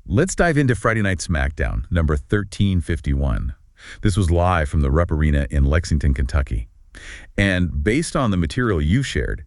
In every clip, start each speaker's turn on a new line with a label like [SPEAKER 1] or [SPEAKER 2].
[SPEAKER 1] Let's dive into Friday Night SmackDown, number 1351. This was live from the Rupp Arena in Lexington, Kentucky. And based on the material you shared,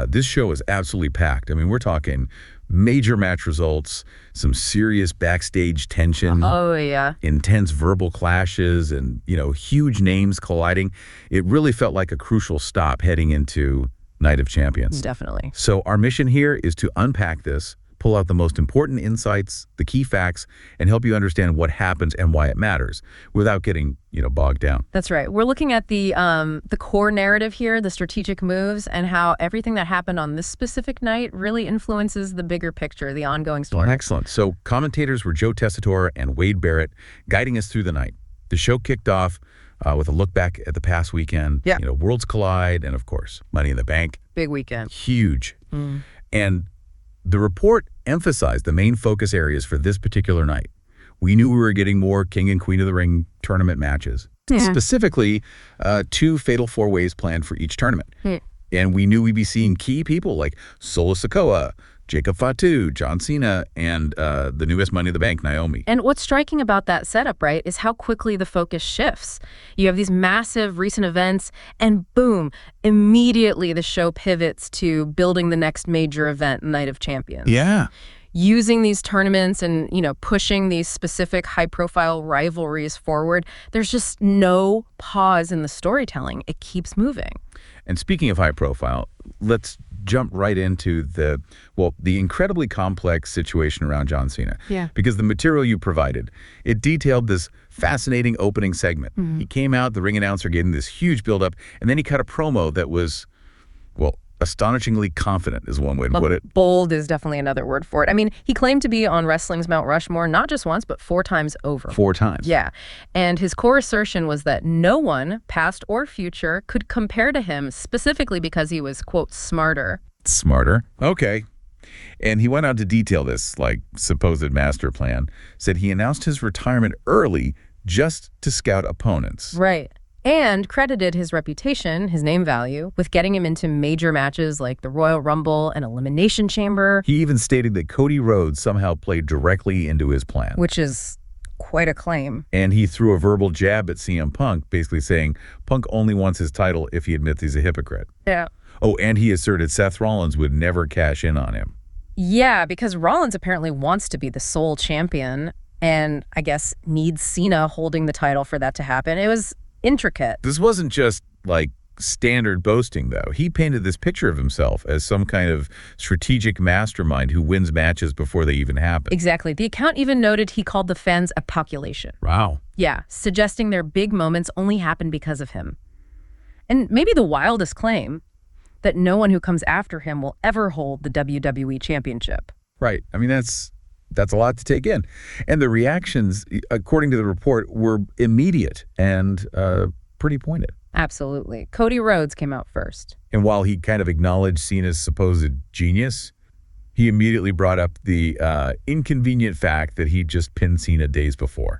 [SPEAKER 1] this show is absolutely packed. I mean, we're talking major match results, some serious backstage tension.
[SPEAKER 2] Oh, yeah.
[SPEAKER 1] Intense verbal clashes and, huge names colliding. It really felt like a crucial stop heading into Night of Champions.
[SPEAKER 2] Definitely.
[SPEAKER 1] So our mission here is to unpack this, pull out the most important insights, the key facts, and help you understand what happens and why it matters without getting, bogged down.
[SPEAKER 2] That's right. We're looking at the core narrative here, the strategic moves, and how everything that happened on this specific night really influences the bigger picture, the ongoing story.
[SPEAKER 1] Excellent. So commentators were Joe Tessitore and Wade Barrett guiding us through the night. The show kicked off with a look back at the past weekend.
[SPEAKER 2] Yeah.
[SPEAKER 1] Worlds collide, and of course, Money in the Bank.
[SPEAKER 2] Big weekend.
[SPEAKER 1] Huge. And the report emphasized the main focus areas for this particular night. We knew we were getting more King and Queen of the Ring tournament matches.
[SPEAKER 2] Yeah.
[SPEAKER 1] Specifically, 2 fatal 4-ways planned for each tournament. And we knew we'd be seeing key people like Sikoa, Jacob Fatu, John Cena, and the newest Money in the Bank, Naomi.
[SPEAKER 2] And what's striking about that setup, right, is how quickly the focus shifts. You have these massive recent events, and boom, immediately the show pivots to building the next major event, Night of Champions.
[SPEAKER 1] Yeah.
[SPEAKER 2] Using these tournaments and, pushing these specific high-profile rivalries forward, there's just no pause in the storytelling. It keeps moving.
[SPEAKER 1] And speaking of high profile, let's jump right into the incredibly complex situation around John Cena.
[SPEAKER 2] Yeah.
[SPEAKER 1] Because the material you provided, it detailed this fascinating opening segment. He came out, the ring announcer gave him this huge buildup, and then he cut a promo that was, astonishingly confident is one way to put it.
[SPEAKER 2] Bold is definitely another word for it. I mean, he claimed to be on wrestling's Mount Rushmore not just once, but 4 times over.
[SPEAKER 1] 4 times.
[SPEAKER 2] Yeah. And his core assertion was that no one, past or future, could compare to him specifically because he was, quote, smarter.
[SPEAKER 1] Smarter? Okay. And he went on to detail this, supposed master plan, said he announced his retirement early just to scout opponents.
[SPEAKER 2] Right. And credited his reputation, his name value, with getting him into major matches like the Royal Rumble and Elimination Chamber.
[SPEAKER 1] He even stated that Cody Rhodes somehow played directly into his plan.
[SPEAKER 2] Which is quite a claim.
[SPEAKER 1] And he threw a verbal jab at CM Punk, basically saying Punk only wants his title if he admits he's a hypocrite.
[SPEAKER 2] Yeah.
[SPEAKER 1] Oh, and he asserted Seth Rollins would never cash in on him.
[SPEAKER 2] Yeah, because Rollins apparently wants to be the sole champion and, I guess, needs Cena holding the title for that to happen. It was intricate.
[SPEAKER 1] This wasn't just standard boasting, though. He painted this picture of himself as some kind of strategic mastermind who wins matches before they even happen.
[SPEAKER 2] Exactly. The account even noted he called the fans a calculation.
[SPEAKER 1] Wow.
[SPEAKER 2] Yeah, suggesting their big moments only happen because of him. And maybe the wildest claim, that no one who comes after him will ever hold the WWE Championship.
[SPEAKER 1] Right. I mean, that's a lot to take in. And the reactions, according to the report, were immediate and pretty pointed.
[SPEAKER 2] Absolutely. Cody Rhodes came out first.
[SPEAKER 1] And while he kind of acknowledged Cena's supposed genius, he immediately brought up the inconvenient fact that he just pinned Cena days before.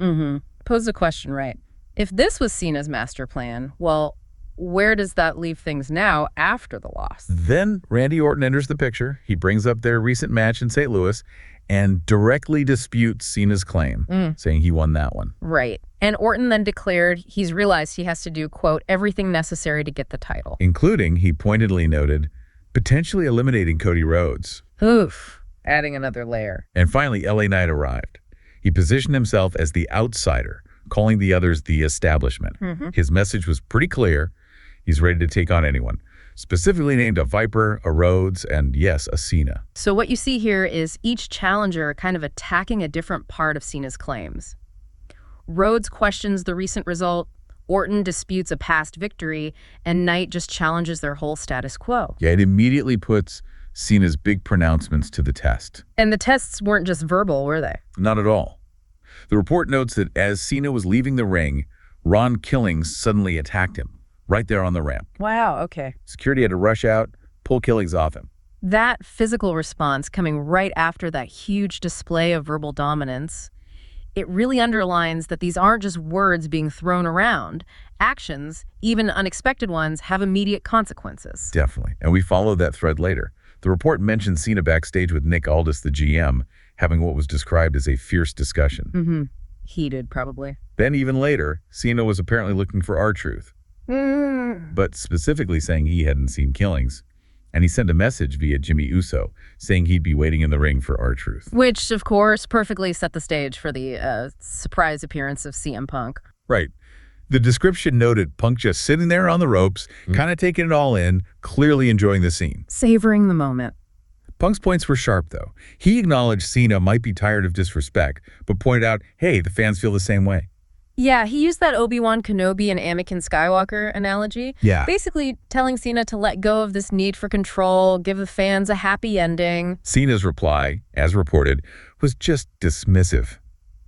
[SPEAKER 2] Posed the question, right? If this was Cena's master plan, well, where does that leave things now after the loss?
[SPEAKER 1] Then Randy Orton enters the picture. He brings up their recent match in St. Louis and directly disputes Cena's claim, saying he won that one.
[SPEAKER 2] Right. And Orton then declared he's realized he has to do, quote, everything necessary to get the title.
[SPEAKER 1] Including, he pointedly noted, potentially eliminating Cody Rhodes.
[SPEAKER 2] Oof. Adding another layer.
[SPEAKER 1] And finally, LA Knight arrived. He positioned himself as the outsider, calling the others the establishment. His message was pretty clear. He's ready to take on anyone. Specifically named a Viper, a Rhodes, and yes, a Cena.
[SPEAKER 2] So what you see here is each challenger kind of attacking a different part of Cena's claims. Rhodes questions the recent result, Orton disputes a past victory, and Knight just challenges their whole status quo.
[SPEAKER 1] Yeah, it immediately puts Cena's big pronouncements to the test.
[SPEAKER 2] And the tests weren't just verbal, were they?
[SPEAKER 1] Not at all. The report notes that as Cena was leaving the ring, Ron Killings suddenly attacked him. Right there on the ramp.
[SPEAKER 2] Wow, okay.
[SPEAKER 1] Security had to rush out, pull Killings off him.
[SPEAKER 2] That physical response coming right after that huge display of verbal dominance, it really underlines that these aren't just words being thrown around. Actions, even unexpected ones, have immediate consequences.
[SPEAKER 1] Definitely. And we follow that thread later. The report mentions Cena backstage with Nick Aldis, the GM, having what was described as a fierce discussion.
[SPEAKER 2] Mm-hmm. Heated, probably.
[SPEAKER 1] Then even later, Cena was apparently looking for R-Truth, but specifically saying he hadn't seen Killings. And he sent a message via Jimmy Uso saying he'd be waiting in the ring for R-Truth.
[SPEAKER 2] Which, of course, perfectly set the stage for the surprise appearance of CM Punk.
[SPEAKER 1] Right. The description noted Punk just sitting there on the ropes, kind of taking it all in, clearly enjoying the scene.
[SPEAKER 2] Savoring the moment.
[SPEAKER 1] Punk's points were sharp, though. He acknowledged Cena might be tired of disrespect, but pointed out, hey, the fans feel the same way.
[SPEAKER 2] Yeah, he used that Obi-Wan Kenobi and Anakin Skywalker analogy.
[SPEAKER 1] Yeah.
[SPEAKER 2] Basically telling Cena to let go of this need for control, give the fans a happy ending.
[SPEAKER 1] Cena's reply, as reported, was just dismissive.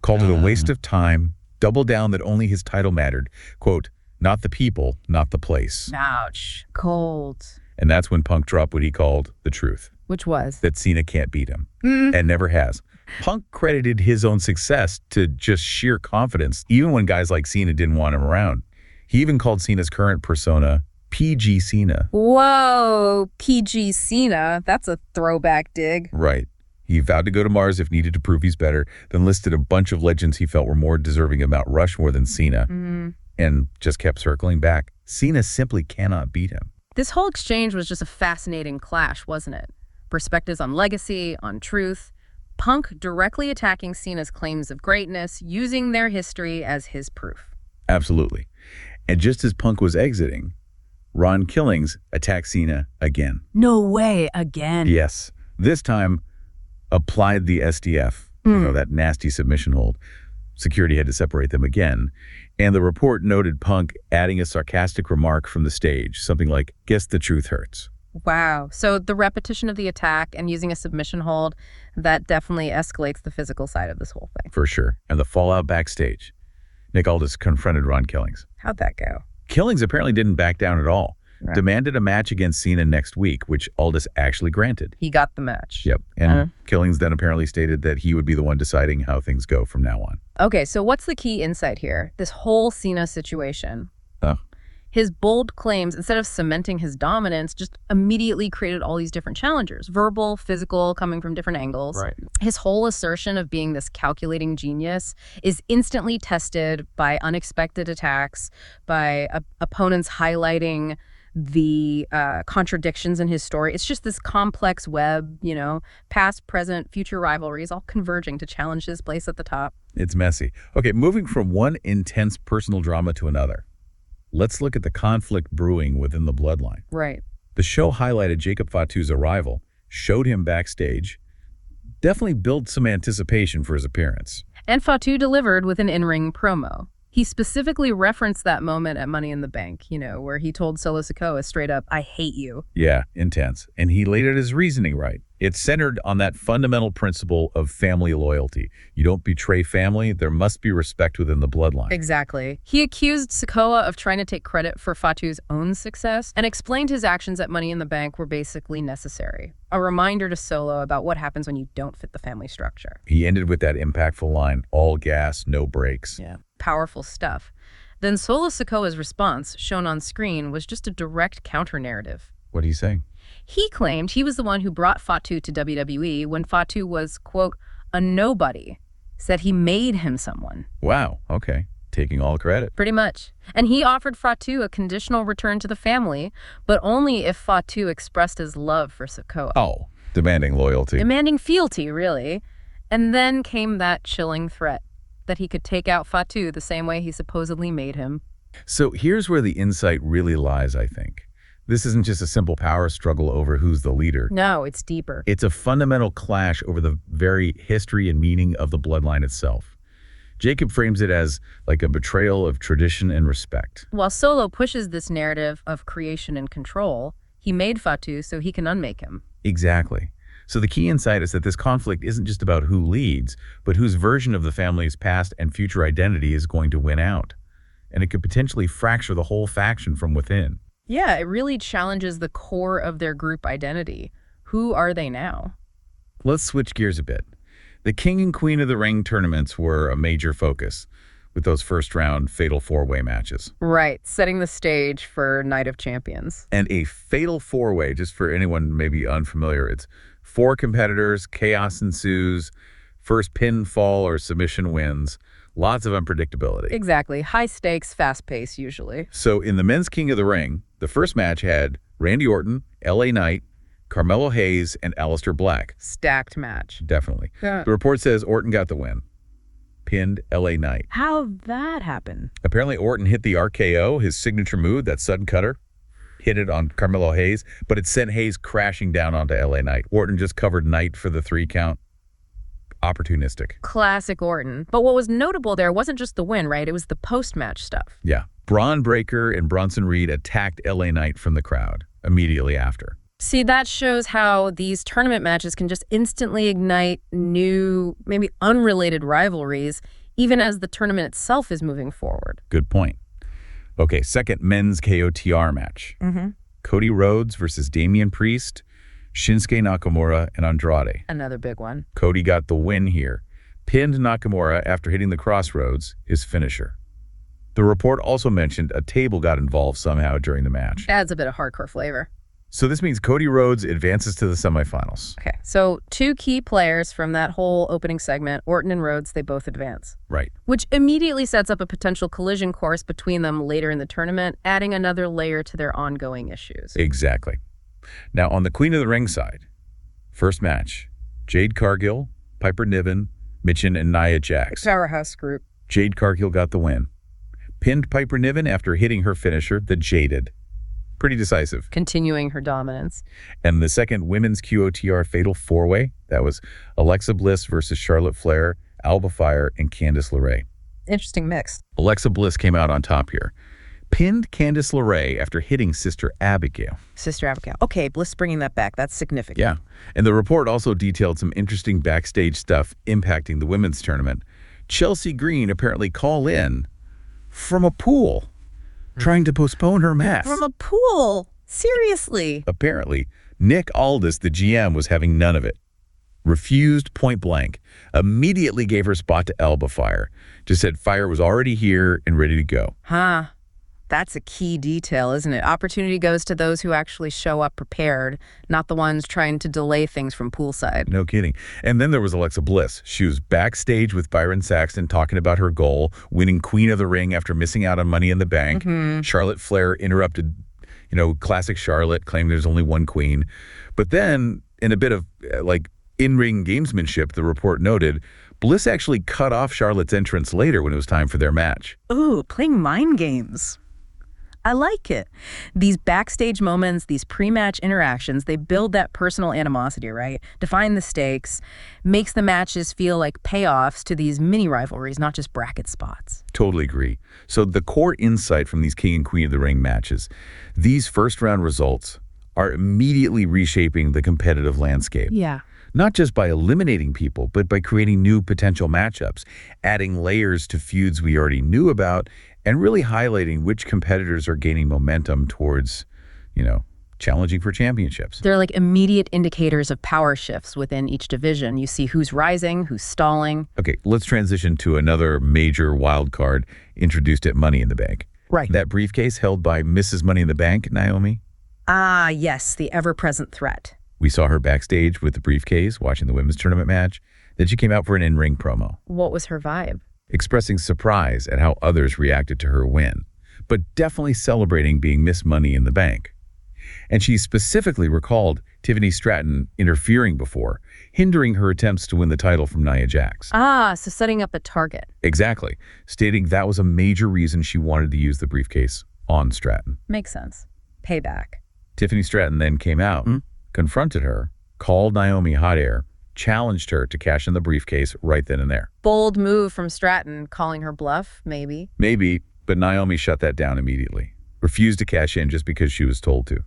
[SPEAKER 1] Called it a waste of time, doubled down that only his title mattered. Quote, not the people, not the place.
[SPEAKER 2] Ouch. Cold.
[SPEAKER 1] And that's when Punk dropped what he called the truth.
[SPEAKER 2] Which was?
[SPEAKER 1] That Cena can't beat him. And never has. Punk credited his own success to just sheer confidence, even when guys like Cena didn't want him around. He even called Cena's current persona PG Cena.
[SPEAKER 2] Whoa, PG Cena. That's a throwback dig.
[SPEAKER 1] Right. He vowed to go to Mars if needed to prove he's better, then listed a bunch of legends he felt were more deserving of Mount Rushmore than Cena, and just kept circling back. Cena simply cannot beat him.
[SPEAKER 2] This whole exchange was just a fascinating clash, wasn't it? Perspectives on legacy, on truth. Punk directly attacking Cena's claims of greatness, using their history as his proof.
[SPEAKER 1] Absolutely. And just as Punk was exiting, Ron Killings attacked Cena again.
[SPEAKER 2] No way, again.
[SPEAKER 1] Yes. This time, applied the SDF, that nasty submission hold. Security had to separate them again. And the report noted Punk adding a sarcastic remark from the stage, something like, guess the truth hurts.
[SPEAKER 2] Wow. So the repetition of the attack and using a submission hold, that definitely escalates the physical side of this whole thing.
[SPEAKER 1] For sure. And the fallout backstage. Nick Aldis confronted Ron Killings.
[SPEAKER 2] How'd that go?
[SPEAKER 1] Killings apparently didn't back down at all.
[SPEAKER 2] Right.
[SPEAKER 1] Demanded a match against Cena next week, which Aldis actually granted.
[SPEAKER 2] He got the match.
[SPEAKER 1] Yep. And Killings then apparently stated that he would be the one deciding how things go from now on.
[SPEAKER 2] Okay, so what's the key insight here? This whole Cena situation.
[SPEAKER 1] Oh.
[SPEAKER 2] His bold claims, instead of cementing his dominance, just immediately created all these different challengers. Verbal, physical, coming from different angles.
[SPEAKER 1] Right.
[SPEAKER 2] His whole assertion of being this calculating genius is instantly tested by unexpected attacks, by opponents highlighting the contradictions in his story. It's just this complex web, past, present, future rivalries, all converging to challenge his place at the top.
[SPEAKER 1] It's messy. Okay, moving from one intense personal drama to another. Let's look at the conflict brewing within the Bloodline.
[SPEAKER 2] Right.
[SPEAKER 1] The show highlighted Jacob Fatu's arrival, showed him backstage, definitely built some anticipation for his appearance.
[SPEAKER 2] And Fatu delivered with an in-ring promo. He specifically referenced that moment at Money in the Bank, where he told Solo Sikoa straight up, I hate you.
[SPEAKER 1] Yeah, intense. And he laid out his reasoning right. It's centered on that fundamental principle of family loyalty. You don't betray family. There must be respect within the bloodline.
[SPEAKER 2] Exactly. He accused Sikoa of trying to take credit for Fatu's own success and explained his actions at Money in the Bank were basically necessary. A reminder to Solo about what happens when you don't fit the family structure.
[SPEAKER 1] He ended with that impactful line, all gas, no brakes.
[SPEAKER 2] Yeah. Powerful stuff. Then Solo Sikoa's response, shown on screen, was just a direct counter-narrative.
[SPEAKER 1] What did he say?
[SPEAKER 2] He claimed he was the one who brought Fatu to WWE when Fatu was, quote, a nobody. Said he made him someone.
[SPEAKER 1] Wow, okay. Taking all credit.
[SPEAKER 2] Pretty much. And he offered Fatu a conditional return to the family, but only if Fatu expressed his love for Sikoa.
[SPEAKER 1] Oh, demanding loyalty.
[SPEAKER 2] Demanding fealty, really. And then came that chilling threat that he could take out Fatu the same way he supposedly made him.
[SPEAKER 1] So here's where the insight really lies, I think. This isn't just a simple power struggle over who's the leader.
[SPEAKER 2] No, it's deeper.
[SPEAKER 1] It's a fundamental clash over the very history and meaning of the bloodline itself. Jacob frames it as like a betrayal of tradition and respect.
[SPEAKER 2] While Solo pushes this narrative of creation and control, he made Fatu so he can unmake him.
[SPEAKER 1] Exactly. So the key insight is that this conflict isn't just about who leads, but whose version of the family's past and future identity is going to win out. And it could potentially fracture the whole faction from within.
[SPEAKER 2] Yeah, it really challenges the core of their group identity. Who are they now?
[SPEAKER 1] Let's switch gears a bit. The King and Queen of the Ring tournaments were a major focus with those first-round fatal four-way matches.
[SPEAKER 2] Right, setting the stage for Night of Champions.
[SPEAKER 1] And a fatal four-way, just for anyone maybe unfamiliar, it's 4 competitors, chaos ensues, First pinfall or submission wins. Lots of unpredictability.
[SPEAKER 2] Exactly. High stakes, fast pace, usually.
[SPEAKER 1] So in the men's King of the Ring, the first match had Randy Orton, LA Knight, Carmelo Hayes, and Aleister Black.
[SPEAKER 2] Stacked match.
[SPEAKER 1] Definitely.
[SPEAKER 2] Yeah.
[SPEAKER 1] The report says Orton got the win. Pinned LA Knight.
[SPEAKER 2] How'd that happen?
[SPEAKER 1] Apparently Orton hit the RKO, his signature move, that sudden cutter. Hit it on Carmelo Hayes, but it sent Hayes crashing down onto LA Knight. Orton just covered Knight for the 3 count. Opportunistic.
[SPEAKER 2] Classic Orton. But what was notable there wasn't just the win, right? It was the post-match stuff.
[SPEAKER 1] Yeah. Braun Breaker and Bronson Reed attacked LA Knight from the crowd immediately after.
[SPEAKER 2] See, that shows how these tournament matches can just instantly ignite new, maybe unrelated rivalries, even as the tournament itself is moving forward.
[SPEAKER 1] Good point. Okay, second men's KOTR match. Cody Rhodes versus Damian Priest, Shinsuke Nakamura, and Andrade.
[SPEAKER 2] Another big one.
[SPEAKER 1] Cody got the win here. Pinned Nakamura after hitting the crossroads, his finisher. The report also mentioned a table got involved somehow during the match.
[SPEAKER 2] Adds a bit of hardcore flavor.
[SPEAKER 1] So this means Cody Rhodes advances to the semifinals.
[SPEAKER 2] Okay, so 2 key players from that whole opening segment, Orton and Rhodes, they both advance.
[SPEAKER 1] Right.
[SPEAKER 2] Which immediately sets up a potential collision course between them later in the tournament, adding another layer to their ongoing issues.
[SPEAKER 1] Exactly. Now, on the Queen of the Ring side, first match, Jade Cargill, Piper Niven, Michin, and Nia Jax.
[SPEAKER 2] Powerhouse group.
[SPEAKER 1] Jade Cargill got the win. Pinned Piper Niven after hitting her finisher, the Jaded. Pretty decisive.
[SPEAKER 2] Continuing her dominance.
[SPEAKER 1] And the second women's QOTR Fatal 4-Way, that was Alexa Bliss versus Charlotte Flair, Alba Fire, and Candice LeRae.
[SPEAKER 2] Interesting mix.
[SPEAKER 1] Alexa Bliss came out on top here. Pinned Candice LeRae after hitting Sister Abigail.
[SPEAKER 2] Sister Abigail. Okay, Bliss bringing that back. That's significant.
[SPEAKER 1] Yeah. And the report also detailed some interesting backstage stuff impacting the women's tournament. Chelsea Green apparently called in from a pool, trying to postpone her match.
[SPEAKER 2] From a pool? Seriously?
[SPEAKER 1] Apparently, Nick Aldis, the GM, was having none of it. Refused point blank. Immediately gave her spot to Alba Fire. Just said Fire was already here and ready to go.
[SPEAKER 2] Huh. That's a key detail, isn't it? Opportunity goes to those who actually show up prepared, not the ones trying to delay things from poolside.
[SPEAKER 1] No kidding. And then there was Alexa Bliss. She was backstage with Byron Saxton talking about her goal, winning Queen of the Ring after missing out on Money in the Bank. Charlotte Flair interrupted, classic Charlotte, claiming there's only one queen. But then, in a bit of, in-ring gamesmanship, the report noted, Bliss actually cut off Charlotte's entrance later when it was time for their match.
[SPEAKER 2] Ooh, playing mind games. I like it. These backstage moments, these pre-match interactions, they build that personal animosity, right? Define the stakes, makes the matches feel like payoffs to these mini rivalries, not just bracket spots.
[SPEAKER 1] Totally agree. So the core insight from these King and Queen of the Ring matches, these first-round results are immediately reshaping the competitive landscape.
[SPEAKER 2] Yeah.
[SPEAKER 1] Not just by eliminating people, but by creating new potential matchups, adding layers to feuds we already knew about, and really highlighting which competitors are gaining momentum towards, challenging for championships.
[SPEAKER 2] They're like immediate indicators of power shifts within each division. You see who's rising, who's stalling.
[SPEAKER 1] Okay, let's transition to another major wild card introduced at Money in the Bank.
[SPEAKER 2] Right.
[SPEAKER 1] That briefcase held by Mrs. Money in the Bank, Naomi.
[SPEAKER 2] Ah, yes, the ever-present threat.
[SPEAKER 1] We saw her backstage with the briefcase watching the women's tournament match. Then she came out for an in-ring promo.
[SPEAKER 2] What was her vibe?
[SPEAKER 1] Expressing surprise at how others reacted to her win, but definitely celebrating being Miss Money in the Bank. And she specifically recalled Tiffany Stratton interfering before, hindering her attempts to win the title from Nia Jax.
[SPEAKER 2] Ah, so setting up a target.
[SPEAKER 1] Exactly, stating that was a major reason she wanted to use the briefcase on Stratton.
[SPEAKER 2] Makes sense. Payback.
[SPEAKER 1] Tiffany Stratton then came out, confronted her, called Naomi hot air, challenged her to cash in the briefcase right then and there.
[SPEAKER 2] Bold move from Stratton, calling her bluff, maybe.
[SPEAKER 1] Maybe, but Naomi shut that down immediately. Refused to cash in just because she was told to.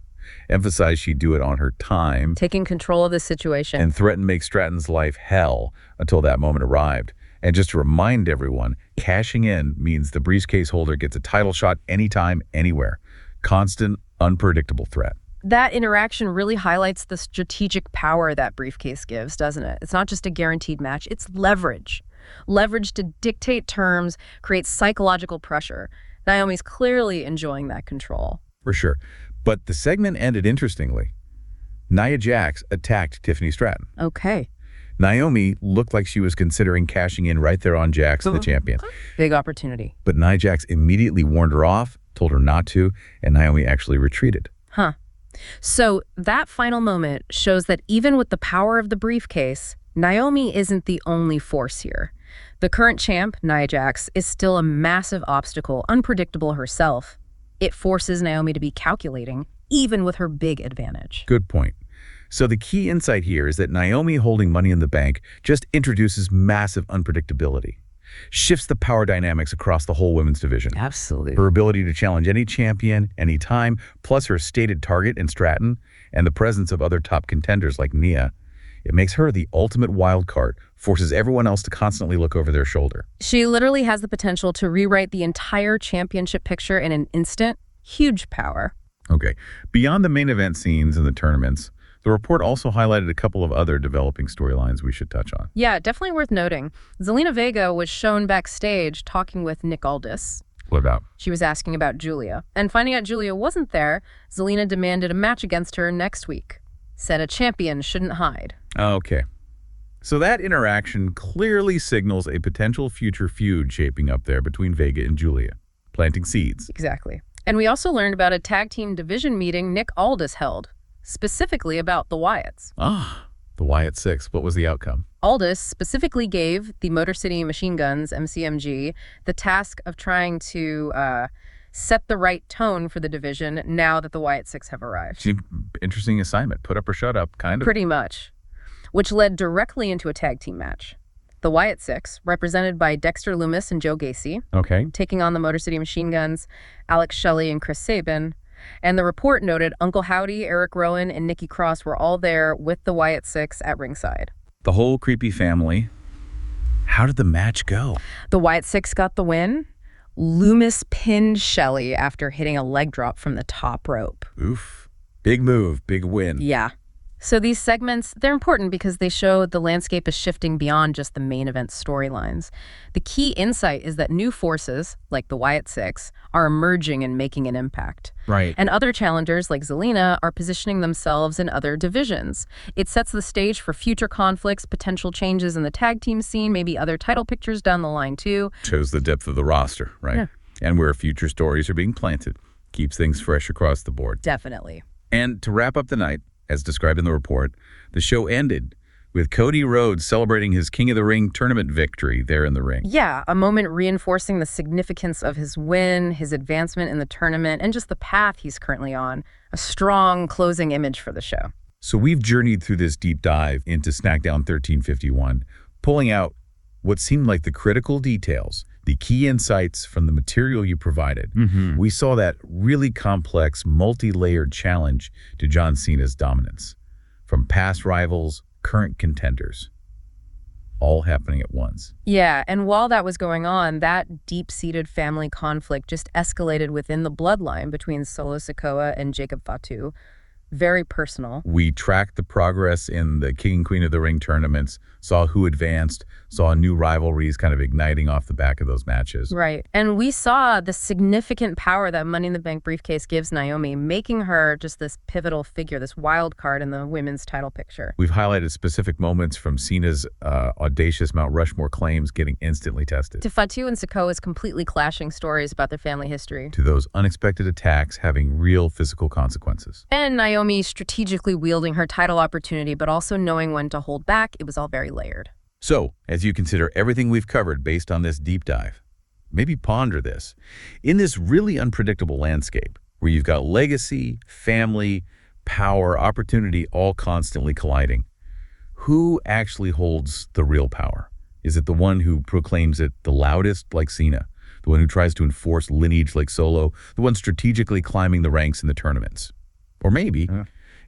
[SPEAKER 1] Emphasized she'd do it on her time.
[SPEAKER 2] Taking control of the situation.
[SPEAKER 1] And threatened to make Stratton's life hell until that moment arrived. And just to remind everyone, cashing in means the briefcase holder gets a title shot anytime, anywhere. Constant, unpredictable threat.
[SPEAKER 2] That interaction really highlights the strategic power that briefcase gives, doesn't it? It's not just a guaranteed match, it's leverage. Leverage to dictate terms, create psychological pressure. Naomi's clearly enjoying that control.
[SPEAKER 1] For sure. But the segment ended interestingly. Nia Jax attacked Tiffany Stratton.
[SPEAKER 2] Okay.
[SPEAKER 1] Naomi looked like she was considering cashing in right there on Jax, the champion.
[SPEAKER 2] Big opportunity.
[SPEAKER 1] But Nia Jax immediately warned her off, told her not to, and Naomi actually retreated.
[SPEAKER 2] Huh. So that final moment shows that even with the power of the briefcase, Naomi isn't the only force here. The current champ, Nia Jax, is still a massive obstacle, unpredictable herself. It forces Naomi to be calculating, even with her big advantage.
[SPEAKER 1] Good point. So the key insight here is that Naomi holding Money in the Bank just introduces massive unpredictability, shifts the power dynamics across the whole women's division.
[SPEAKER 2] Absolutely.
[SPEAKER 1] Her ability to challenge any champion, anytime, plus her stated target in Stratton and the presence of other top contenders like Nia, it makes her the ultimate wild card, forces everyone else to constantly look over their shoulder.
[SPEAKER 2] She literally has the potential to rewrite the entire championship picture in an instant. Huge power.
[SPEAKER 1] Okay, beyond the main event scenes and the tournaments, the report also highlighted a couple of other developing storylines we should touch on.
[SPEAKER 2] Yeah, definitely worth noting. Zelina Vega was shown backstage talking with Nick Aldis.
[SPEAKER 1] What about?
[SPEAKER 2] She was asking about Julia. And finding out Julia wasn't there, Zelina demanded a match against her next week. Said a champion shouldn't hide.
[SPEAKER 1] Okay. So that interaction clearly signals a potential future feud shaping up there between Vega and Julia, planting seeds.
[SPEAKER 2] Exactly. And we also learned about a tag team division meeting Nick Aldis held, specifically about the Wyatts.
[SPEAKER 1] The Wyatt Sicks. What was the outcome?
[SPEAKER 2] Aldis specifically gave the Motor City Machine Guns, MCMG, the task of trying to set the right tone for the division now that the Wyatt Sicks have arrived.
[SPEAKER 1] Interesting assignment. Put up or shut up, kind of.
[SPEAKER 2] Pretty much. Which led directly into a tag team match. The Wyatt Sicks, represented by Dexter Lumis and Joe Gacy,
[SPEAKER 1] Okay.
[SPEAKER 2] taking on the Motor City Machine Guns, Alex Shelley and Chris Sabin. And the report noted Uncle Howdy, Eric Rowan, and Nikki Cross were all there with the Wyatt Sicks at ringside.
[SPEAKER 1] The whole creepy family. How did the match go?
[SPEAKER 2] The Wyatt Sicks got the win. Loomis pinned Shelley after hitting a leg drop from the top rope.
[SPEAKER 1] Oof. Big move, big win.
[SPEAKER 2] Yeah. So these segments, they're important because they show the landscape is shifting beyond just the main event storylines. The key insight is that new forces, like the Wyatt Sicks, are emerging and making an impact.
[SPEAKER 1] Right.
[SPEAKER 2] And other challengers, like Zelina, are positioning themselves in other divisions. It sets the stage for future conflicts, potential changes in the tag team scene, maybe other title pictures down the line, too.
[SPEAKER 1] Shows the depth of the roster, right?
[SPEAKER 2] Yeah.
[SPEAKER 1] And where future stories are being planted. Keeps things fresh across the board.
[SPEAKER 2] Definitely.
[SPEAKER 1] And to wrap up the night, as described in the report, the show ended with Cody Rhodes celebrating his King of the Ring tournament victory there in the ring.
[SPEAKER 2] Yeah, a moment reinforcing the significance of his win, his advancement in the tournament, and just the path he's currently on. A strong closing image for the show.
[SPEAKER 1] So we've journeyed through this deep dive into SmackDown 1351, pulling out what seemed like the critical details, the key insights from the material you provided. We saw that really complex, multi-layered challenge to John Cena's dominance. From past rivals, current contenders, all happening at once.
[SPEAKER 2] Yeah, and while that was going on, that deep-seated family conflict just escalated within the bloodline between Solo Sikoa and Jacob Fatu. Very personal.
[SPEAKER 1] We tracked the progress in the King and Queen of the Ring tournaments, saw who advanced, saw new rivalries kind of igniting off the back of those matches.
[SPEAKER 2] Right. And we saw the significant power that Money in the Bank briefcase gives Naomi, making her just this pivotal figure, this wild card in the women's title picture.
[SPEAKER 1] We've highlighted specific moments from Cena's audacious Mount Rushmore claims getting instantly tested,
[SPEAKER 2] To Fatu and Sikoa's completely clashing stories about their family history.
[SPEAKER 1] to those unexpected attacks having real physical consequences.
[SPEAKER 2] And Naomi strategically wielding her title opportunity, but also knowing when to hold back. It was all very layered.
[SPEAKER 1] So, as you consider everything we've covered based on this deep dive, maybe ponder this. In this really unpredictable landscape, where you've got legacy, family, power, opportunity all constantly colliding, who actually holds the real power? Is it the one who proclaims it the loudest, like Cena? The one who tries to enforce lineage like Solo? The one strategically climbing the ranks in the tournaments? Or maybe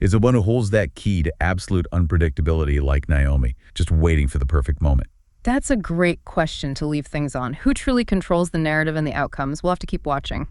[SPEAKER 1] is the one who holds that key to absolute unpredictability like Naomi, just waiting for the perfect moment?
[SPEAKER 2] That's a great question to leave things on. Who truly controls the narrative and the outcomes? We'll have to keep watching.